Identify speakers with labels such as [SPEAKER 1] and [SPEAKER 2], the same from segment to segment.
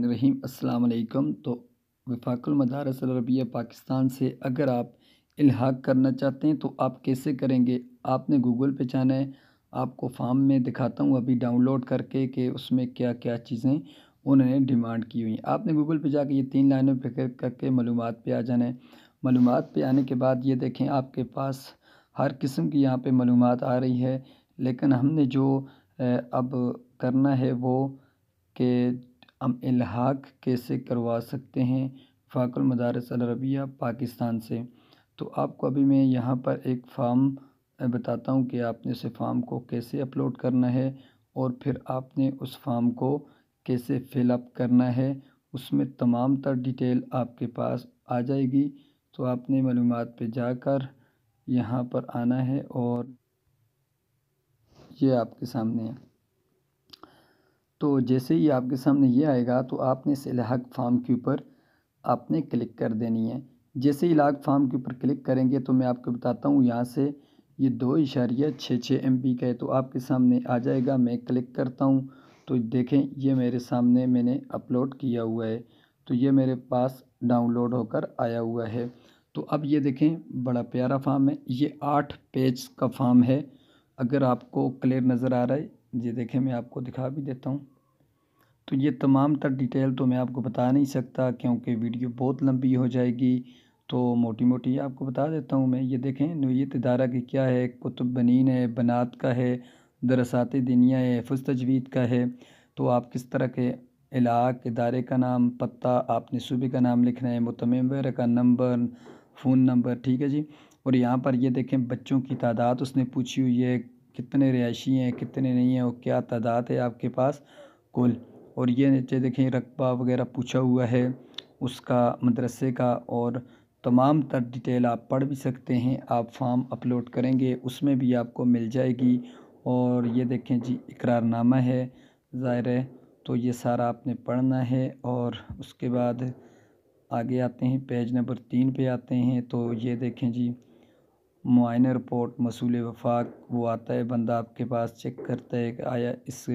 [SPEAKER 1] रहीम अस्सलाम वालेकुम। तो वफाकुल मदारिस अल अरबिया पाकिस्तान से अगर आप इल्हाक करना चाहते हैं तो आप कैसे करेंगे। आपने गूगल पे जाना है, आपको फॉर्म में दिखाता हूँ अभी डाउनलोड करके कि उसमें क्या क्या चीज़ें उन्होंने डिमांड की हुई हैं। आपने गूगल पे जाके ये 3 लाइनों पे क्लिक करके मालूमात पे आ जाना है। मालूमात पे आने के बाद ये देखें आपके पास हर किस्म की यहाँ पे मालूमात आ रही है, लेकिन हमने जो अब करना है वो कि हम इल्हाक कैसे करवा सकते हैं वफाकुल मदारिस अल अरबिया पाकिस्तान से। तो आपको अभी मैं यहाँ पर एक फ़ॉर्म बताता हूँ कि आपने उस फ़ॉर्म को कैसे अपलोड करना है और फिर आपने उस फ़ॉर्म को कैसे फ़िलअप करना है। उसमें तमाम तर डिटेल आपके पास आ जाएगी। तो आपने मालूमात पे जाकर यहाँ पर आना है और ये आपके सामने है। तो जैसे ही आपके सामने ये आएगा तो आपने इस इल्हाक फॉर्म के ऊपर आपने क्लिक कर देनी है। जैसे ही इल्हाक फॉर्म के ऊपर क्लिक करेंगे तो मैं आपको बताता हूँ यहाँ से ये 2.66 MB का है, तो आपके सामने आ जाएगा। मैं क्लिक करता हूँ तो देखें ये मेरे सामने मैंने अपलोड किया हुआ है, तो ये मेरे पास डाउनलोड होकर आया हुआ है। तो अब ये देखें बड़ा प्यारा फॉर्म है, ये 8 पेज का फॉर्म है। अगर आपको क्लियर नज़र आ रहा है, ये देखें मैं आपको दिखा भी देता हूँ। तो ये तमाम तर डिटेल तो मैं आपको बता नहीं सकता क्योंकि वीडियो बहुत लंबी हो जाएगी, तो मोटी मोटी आपको बता देता हूँ मैं। ये देखें नौइयत इदारा की क्या है, कुतुब बनीन है, बनात का है, दरसात दीनिया है, हिफ्ज़ तजवीद का है। तो आप किस तरह के इलाक़ इदारे का नाम, पता, आपने सूबे का नाम लिखना है, मुतमिम वगैरह का नंबर, फ़ोन नंबर, ठीक है जी। और यहाँ पर ये देखें बच्चों की तादाद उसने पूछी हुई है, कितने रिहायशी हैं कितने नहीं हैं और क्या तादाद है आपके पास कुल। और ये नीचे देखें रकबा वगैरह पूछा हुआ है उसका, मदरसे का, और तमाम तर डिटेल आप पढ़ भी सकते हैं। आप फॉर्म अपलोड करेंगे उसमें भी आपको मिल जाएगी। और ये देखें जी इकरारनामा है, ज़ाहिर है तो ये सारा आपने पढ़ना है। और उसके बाद आगे आते हैं, पेज नंबर 3 पे आते हैं। तो ये देखें जी मुआयना रिपोर्ट मसूल वफाक, वो आता है बंदा आपके पास चेक करता है कि आया इस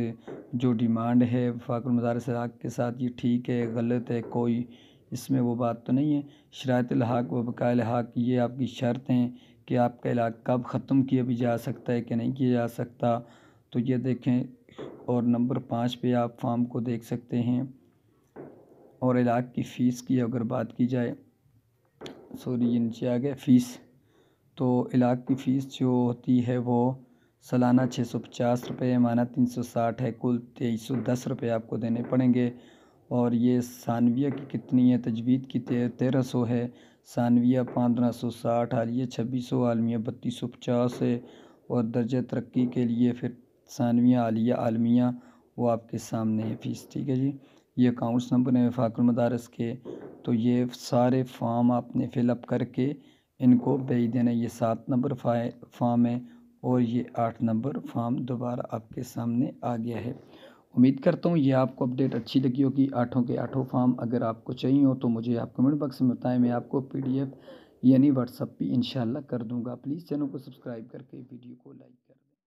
[SPEAKER 1] जो डिमांड है वफाकुल मदारिस इल्हाक के साथ ये ठीक है गलत है, कोई इसमें वो बात तो नहीं है। शराइत इल्हाक व बकाया इल्हाक, ये आपकी शर्त हैं कि आपका इल्हाक कब ख़त्म किया भी जा सकता है कि नहीं किया जा सकता। तो ये देखें, और नंबर 5 पे आप फॉर्म को देख सकते हैं। और इल्हाक की फ़ीस की अगर बात की जाए, सॉरी ये नीचे आ गया फ़ीस। तो इलाक़ की फ़ीस जो होती है वो सालाना 650 रुपये, माना 360 है, कुल 2310 रुपये आपको देने पड़ेंगे। और ये सानविया की कितनी है, तजवीद की 1300 है, सानविया 1560, हालिया 2600, आलमिया 3250 है। और दर्जा तरक्की के लिए फिर सानविया, आलिया, आलमिया वो आपके सामने है फ़ीस, ठीक है जी। ये अकाउंट्स नंबर है वफाकुल मदारिस के। तो ये सारे फॉर्म आपने फ़िलअप करके इनको भेज देना। ये 7 नंबर फॉर्म है और ये 8 नंबर फॉर्म दोबारा आपके सामने आ गया है। उम्मीद करता हूँ ये आपको अपडेट अच्छी लगी होगी। 8 के 8 फॉर्म अगर आपको चाहिए हो तो मुझे आप कमेंट बॉक्स में बताएं, मैं आपको PDF यानी व्हाट्सअप पे इंशाल्लाह कर दूँगा। प्लीज़ चैनल को सब्सक्राइब करके वीडियो को लाइक करें।